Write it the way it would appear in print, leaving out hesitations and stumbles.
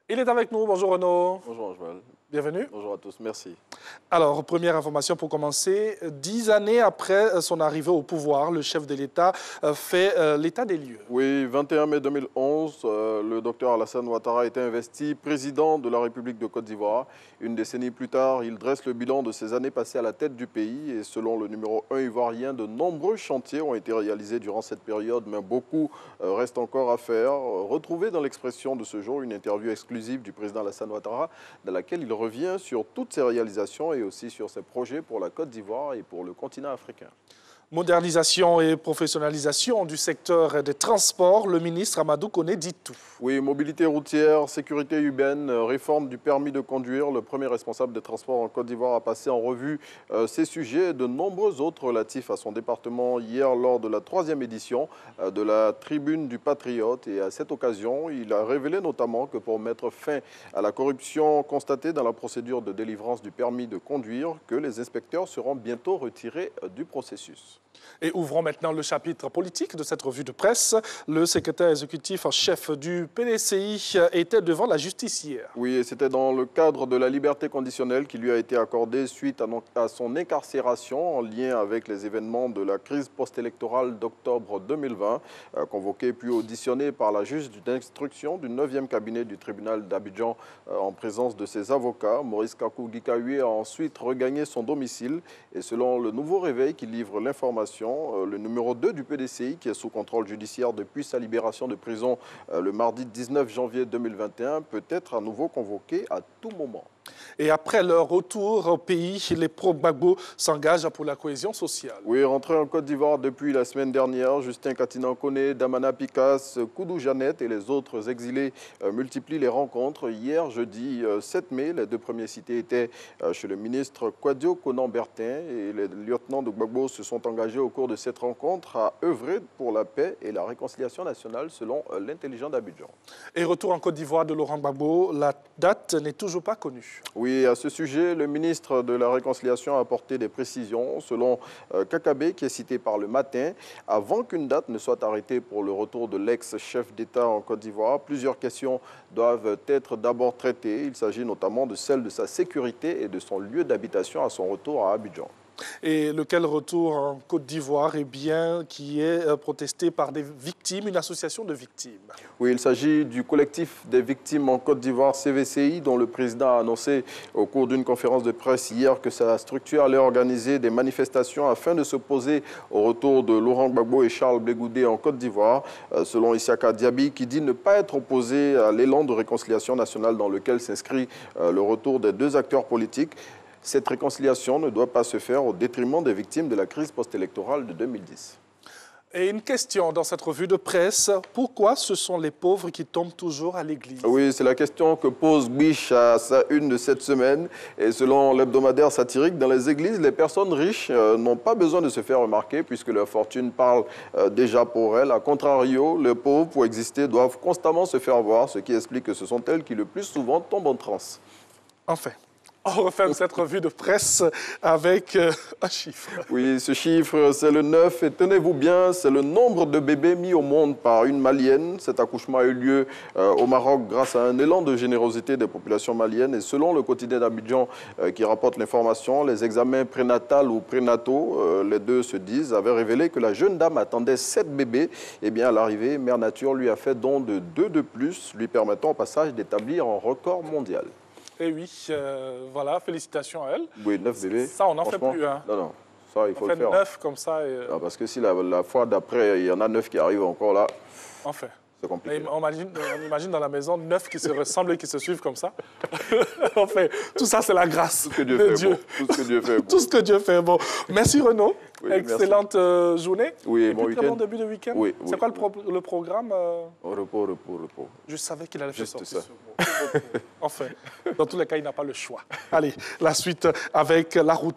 Il est avec nous. Bonjour Renaud. Bonjour Joël. Bienvenue. Bonjour à tous, merci. Alors, première information pour commencer. 10 années après son arrivée au pouvoir, le chef de l'État fait l'état des lieux. Oui, 21 mai 2011, le docteur Alassane Ouattara a été investi président de la République de Côte d'Ivoire. Une décennie plus tard, il dresse le bilan de ses années passées à la tête du pays. Et selon le numéro 1 ivoirien, de nombreux chantiers ont été réalisés durant cette période, mais beaucoup restent encore à faire. Retrouvez dans l'expression de ce jour une interview exclusive du président Alassane Ouattara, dans laquelle il revient sur toutes ses réalisations et aussi sur ses projets pour la Côte d'Ivoire et pour le continent africain. Modernisation et professionnalisation du secteur des transports, le ministre Amadou Koné dit tout. Oui, mobilité routière, sécurité urbaine, réforme du permis de conduire. Le premier responsable des transports en Côte d'Ivoire a passé en revue ces sujets et de nombreux autres relatifs à son département hier lors de la 3e édition de la Tribune du Patriote. Et à cette occasion, il a révélé notamment que pour mettre fin à la corruption constatée dans la procédure de délivrance du permis de conduire, que les inspecteurs seront bientôt retirés du processus. Et ouvrons maintenant le chapitre politique de cette revue de presse. Le secrétaire exécutif en chef du PDCI était devant la justice hier. Oui, et c'était dans le cadre de la liberté conditionnelle qui lui a été accordée suite à son incarcération en lien avec les événements de la crise post-électorale d'octobre 2020. Convoqué puis auditionné par la juge d'instruction du 9e cabinet du tribunal d'Abidjan en présence de ses avocats, Maurice Kakou Gikawe a ensuite regagné son domicile. Et selon le Nouveau Réveil qui livre l'information, le numéro 2 du PDCI, qui est sous contrôle judiciaire depuis sa libération de prison le mardi 19 janvier 2021, peut être à nouveau convoqué à tout moment. Et après leur retour au pays, les pro-Gbagbo s'engagent pour la cohésion sociale. Oui, rentré en Côte d'Ivoire depuis la semaine dernière, Justin Katinan Koné, Damana Pikas, Koudou Jeannette et les autres exilés multiplient les rencontres. Hier, jeudi 7 mai, les deux premiers cités étaient chez le ministre Kouadio Konan-Bertin et les lieutenants de Gbagbo se sont engagés au cours de cette rencontre à œuvrer pour la paix et la réconciliation nationale selon l'intelligent d'Abidjan. Et retour en Côte d'Ivoire de Laurent Gbagbo, la date n'est toujours pas connue. Oui, à ce sujet, le ministre de la Réconciliation a apporté des précisions. Selon Kakabe, qui est cité par Le Matin, avant qu'une date ne soit arrêtée pour le retour de l'ex-chef d'État en Côte d'Ivoire, plusieurs questions doivent être d'abord traitées. Il s'agit notamment de celle de sa sécurité et de son lieu d'habitation à son retour à Abidjan. Et lequel retour en Côte d'Ivoire est bien qui est protesté par des victimes, une association de victimes. Oui, il s'agit du collectif des victimes en Côte d'Ivoire, CVCI, dont le président a annoncé au cours d'une conférence de presse hier que sa structure allait organiser des manifestations afin de s'opposer au retour de Laurent Gbagbo et Charles Blé Goudé en Côte d'Ivoire. Selon Issaka Diaby, qui dit ne pas être opposé à l'élan de réconciliation nationale dans lequel s'inscrit le retour des deux acteurs politiques, cette réconciliation ne doit pas se faire au détriment des victimes de la crise post-électorale de 2010. Et une question dans cette revue de presse, pourquoi ce sont les pauvres qui tombent toujours à l'église? Oui, c'est la question que pose Biche à sa une de cette semaine. Et selon l'hebdomadaire satirique, dans les églises, les personnes riches n'ont pas besoin de se faire remarquer puisque leur fortune parle déjà pour elles. A contrario, les pauvres, pour exister, doivent constamment se faire voir, ce qui explique que ce sont elles qui le plus souvent tombent en transe. Enfin. On referme cette revue de presse avec un chiffre. Oui, ce chiffre, c'est le 9. Et tenez-vous bien, c'est le nombre de bébés mis au monde par une Malienne. Cet accouchement a eu lieu au Maroc grâce à un élan de générosité des populations maliennes. Et selon le quotidien d'Abidjan qui rapporte l'information, les examens prénatals ou prénataux, les deux se disent, avaient révélé que la jeune dame attendait 7 bébés. Et bien, à l'arrivée, Mère Nature lui a fait don de 2 de plus, lui permettant au passage d'établir un record mondial. Et oui, voilà, félicitations à elle. Oui, 9 bébés. Ça, on n'en fait plus. Hein. Non, ça, il faut on le fait faire. 9 comme ça. Et... Non, parce que si la fois d'après, il y en a 9 qui arrivent encore là, enfin. c'est compliqué. On imagine dans la maison 9 qui se ressemblent et qui se suivent comme ça. Enfin, tout ça, c'est la grâce tout ce que Dieu de fait Dieu. Bon. Tout ce que Dieu fait bon. Tout ce que Dieu fait bon. Merci Renaud. Oui, excellente journée. Oui, et bon puis, week-end. très bon début de week-end. Oui, c'est quoi le programme Repos. Je savais qu'il allait faire Juste sortir ça. ce mot. Enfin, dans tous les cas, il n'a pas le choix. Allez, la suite avec la route.